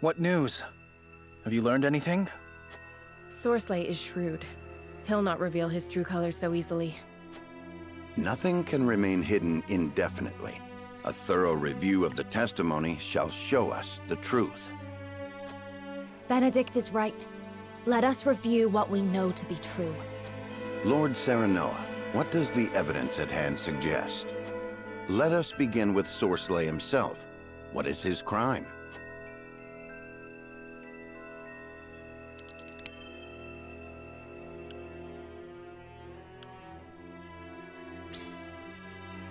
What news? Have you learned anything? Sorsley is shrewd. He'll not reveal his true colors so easily. Nothing can remain hidden indefinitely. A thorough review of the testimony shall show us the truth. Benedict is right. Let us review what we know to be true. Lord Serenoa, what does the evidence at hand suggest? Let us begin with Sorsley himself. What is his crime?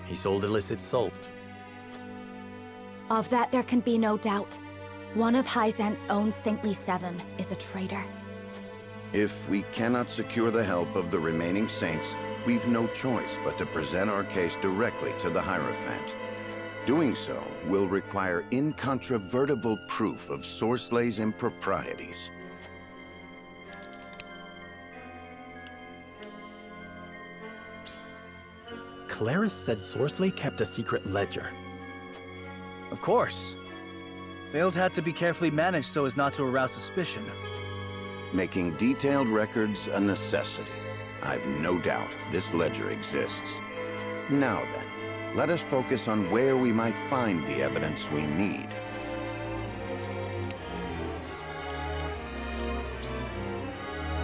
He sold illicit salt. Of that there can be no doubt. One of Hyzant's own Saintly Seven is a traitor. If we cannot secure the help of the remaining saints, we've no choice but to present our case directly to the Hierophant. Doing so will require incontrovertible proof of Sorsley's improprieties. Claris said Sorsley kept a secret ledger. Of course. Sales had to be carefully managed so as not to arouse suspicion. Making detailed records a necessity. I've no doubt this ledger exists. Now then, let us focus on where we might find the evidence we need.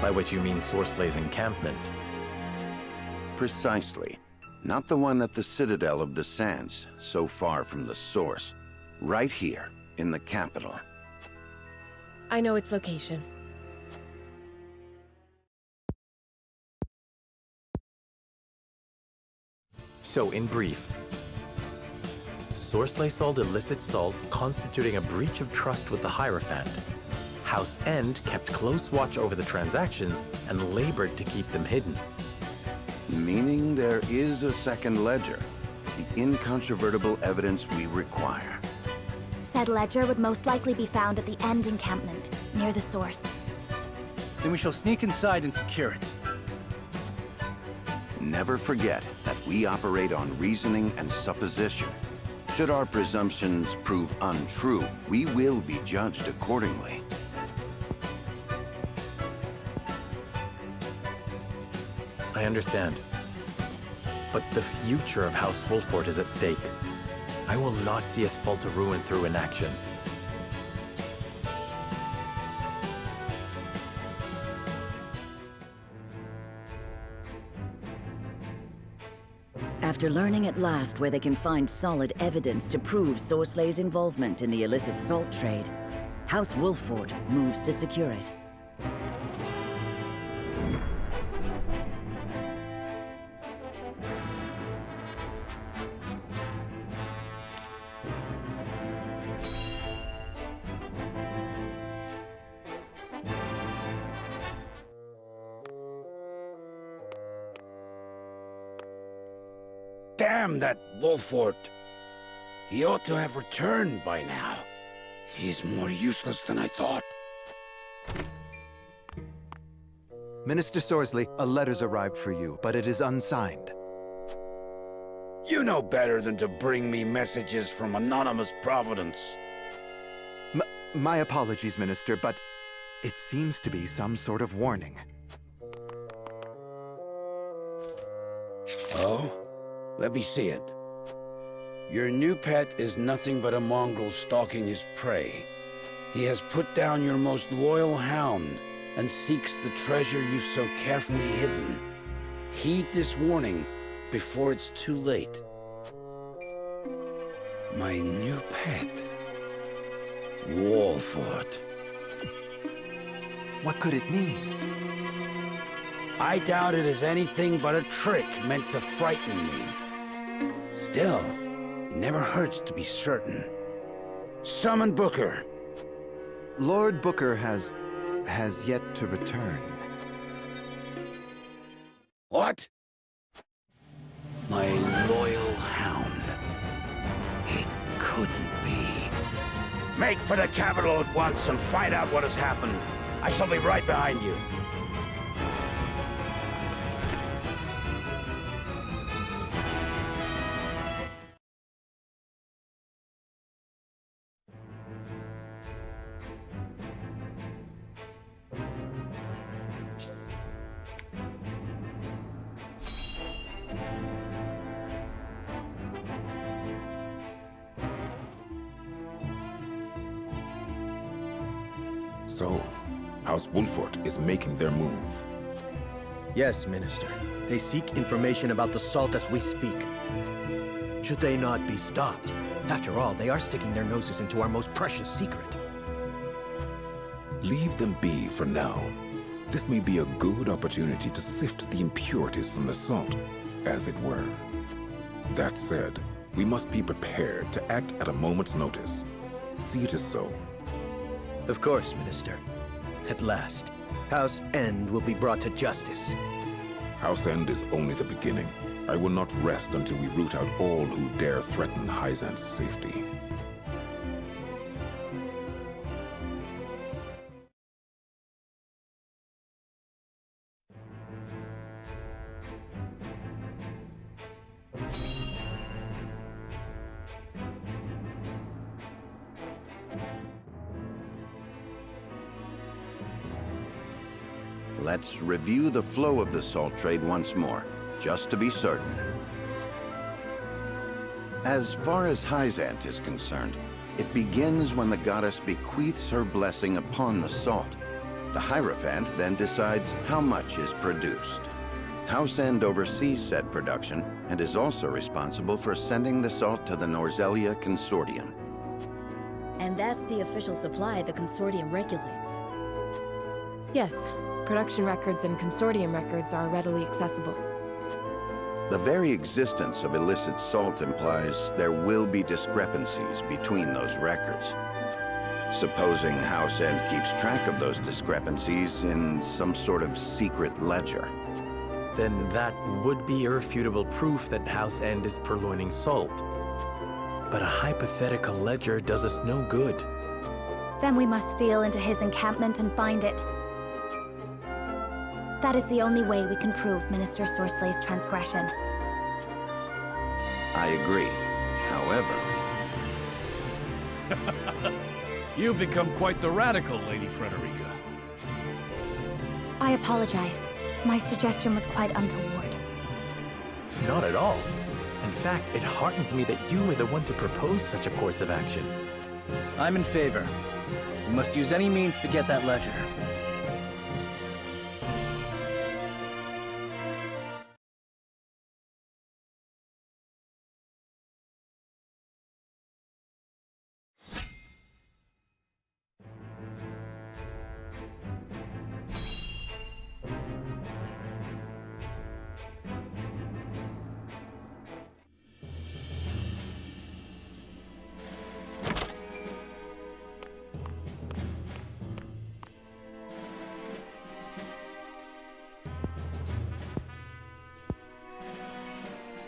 By which you mean Sorsley's encampment. Precisely. Not the one at the Citadel of the Sands, so far from the source. Right here, in the capital. I know its location. So, in brief, Sorsley sold illicit salt, constituting a breach of trust with the Hierophant. House End kept close watch over the transactions and labored to keep them hidden. Meaning there is a second ledger. The incontrovertible evidence we require. Said ledger would most likely be found at the End encampment, near the source. Then we shall sneak inside and secure it. Never forget that we operate on reasoning and supposition. Should our presumptions prove untrue, we will be judged accordingly. I understand. But the future of House Wolffort is at stake. I will not see us fall to ruin through inaction. After learning at last where they can find solid evidence to prove Sorsley's involvement in the illicit salt trade, House Wolffort moves to secure it. Damn that Wolffort! He ought to have returned by now. He's more useless than I thought. Minister Sorsley, a letter's arrived for you, but it is unsigned. You know better than to bring me messages from anonymous Providence. My apologies, Minister, but it seems to be some sort of warning. Oh? Let me see it. Your new pet is nothing but a mongrel stalking his prey. He has put down your most loyal hound and seeks the treasure you've so carefully hidden. Heed this warning before it's too late. My new pet. Wolffort. What could it mean? I doubt it is anything but a trick meant to frighten me. Still, it never hurts to be certain. Summon Booker. Lord Booker has yet to return. What? My loyal hound. It couldn't be. Make for the capital at once and find out what has happened. I shall be right behind you. So, House Wolford is making their move. Yes, Minister. They seek information about the salt as we speak. Should they not be stopped? After all, they are sticking their noses into our most precious secret. Leave them be for now. This may be a good opportunity to sift the impurities from the salt, as it were. That said, we must be prepared to act at a moment's notice. See it as so. Of course, Minister. At last, House End will be brought to justice. House End is only the beginning. I will not rest until we root out all who dare threaten Hyzant's safety. Let's review the flow of the salt trade once more, just to be certain. As far as Hyzant is concerned, it begins when the goddess bequeaths her blessing upon the salt. The Hierophant then decides how much is produced. House End oversees said production and is also responsible for sending the salt to the Norzelia Consortium. And that's the official supply the consortium regulates. Yes, production records and consortium records are readily accessible. The very existence of illicit salt implies there will be discrepancies between those records. Supposing House End keeps track of those discrepancies in some sort of secret ledger. Then that would be irrefutable proof that House End is purloining salt. But a hypothetical ledger does us no good. Then we must steal into his encampment and find it. That is the only way we can prove Minister Sorslay's transgression. I agree. However... You've become quite the radical, Lady Frederica. I apologize. My suggestion was quite untoward. Not at all. In fact, it heartens me that you were the one to propose such a course of action. I'm in favor. We must use any means to get that ledger.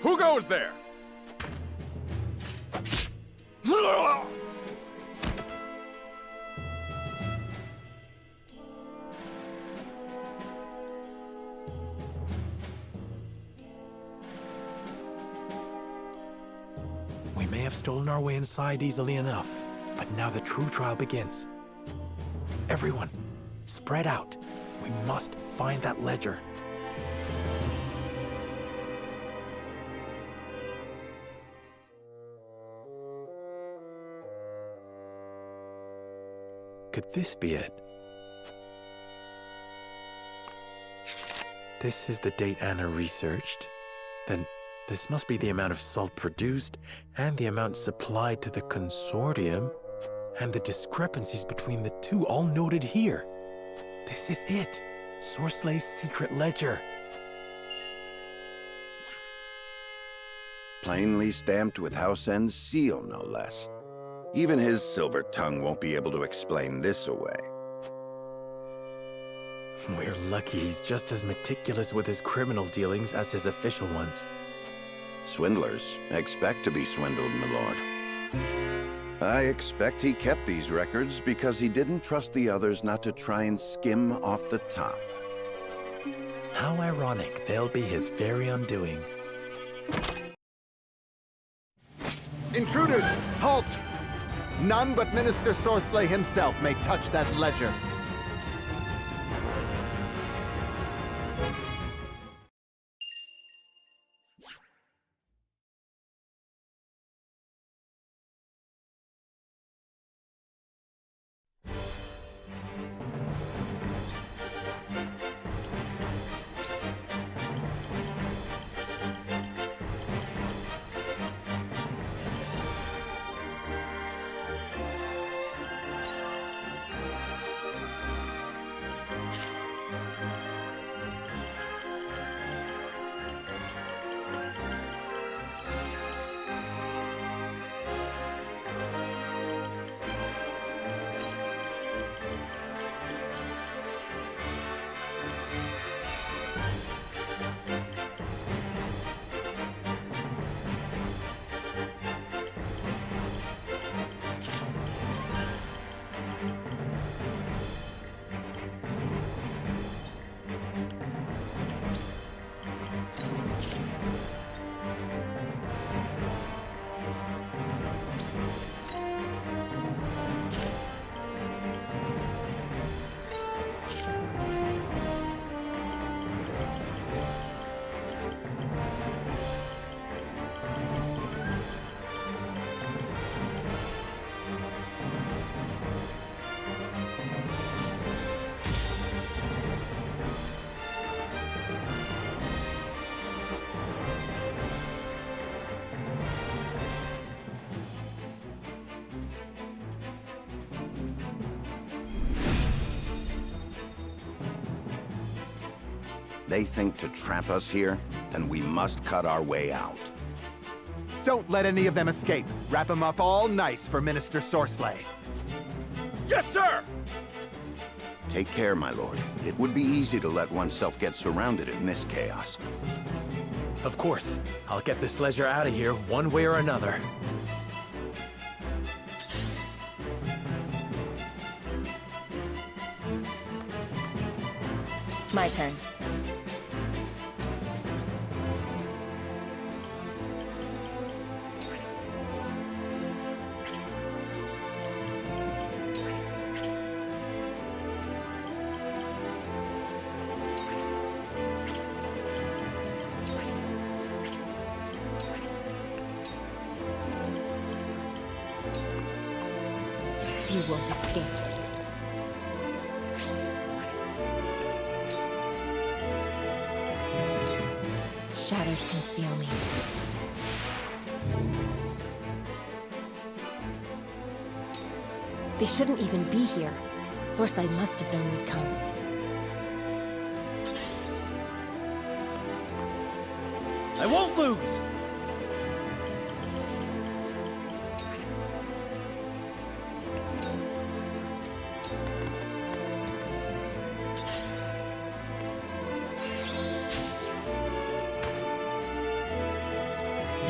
Who goes there? We may have stolen our way inside easily enough, but now the true trial begins. Everyone, spread out. We must find that ledger. Could this be it? This is the date Anna researched. Then this must be the amount of salt produced and the amount supplied to the consortium and the discrepancies between the two all noted here. This is it. Sorslay's secret ledger. Plainly stamped with House End's seal, no less. Even his silver tongue won't be able to explain this away. We're lucky he's just as meticulous with his criminal dealings as his official ones. Swindlers expect to be swindled, my lord. I expect he kept these records because he didn't trust the others not to try and skim off the top. How ironic they'll be his very undoing. Intruders, halt! None but Minister Sorsley himself may touch that ledger. they think to trap us here, then we must cut our way out. Don't let any of them escape. Wrap them up all nice for Minister Sorcelet. Yes, sir! Take care, my lord. It would be easy to let oneself get surrounded in this chaos. Of course. I'll get this ledger out of here one way or another. My turn. You won't escape. Shadows conceal me. They shouldn't even be here. Sorcelet must have known we'd come. I won't lose!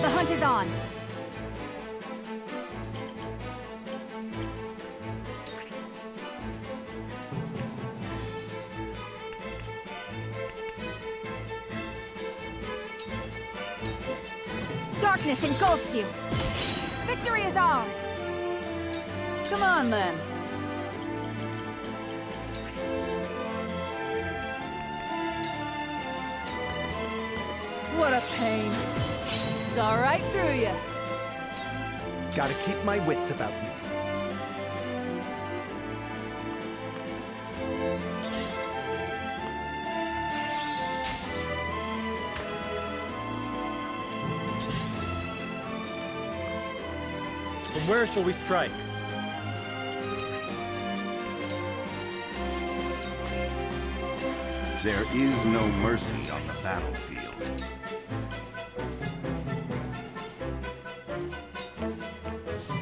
The hunt is on. Darkness engulfs you. Victory is ours. Come on, then. What a pain. Saw right through you. Gotta keep my wits about me. From where shall we strike? There is no mercy on the battlefield.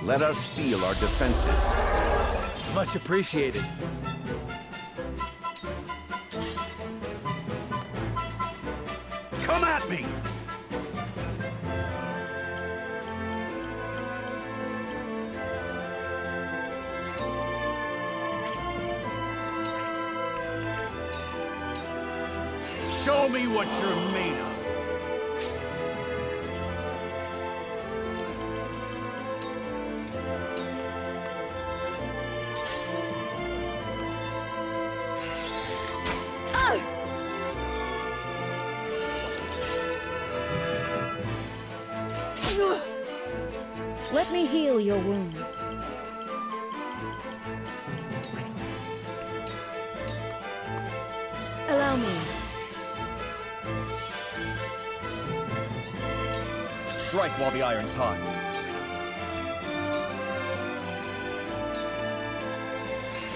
Let us steel our defenses. Much appreciated. Come at me! Show me what you're made of. Let me heal your wounds. Allow me. Strike while the iron's hot.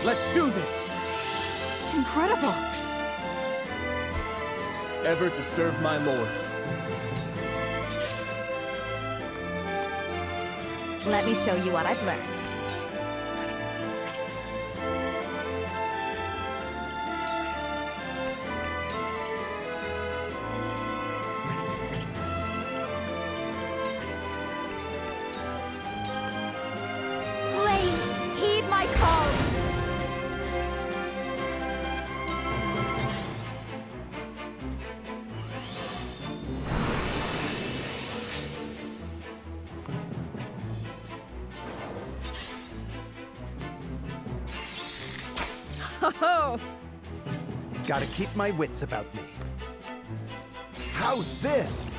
Let's do this! Incredible. Ever to serve my lord. Let me show you what I've learned. Please, heed my call! Oh, Gotta keep my wits about me. How's this?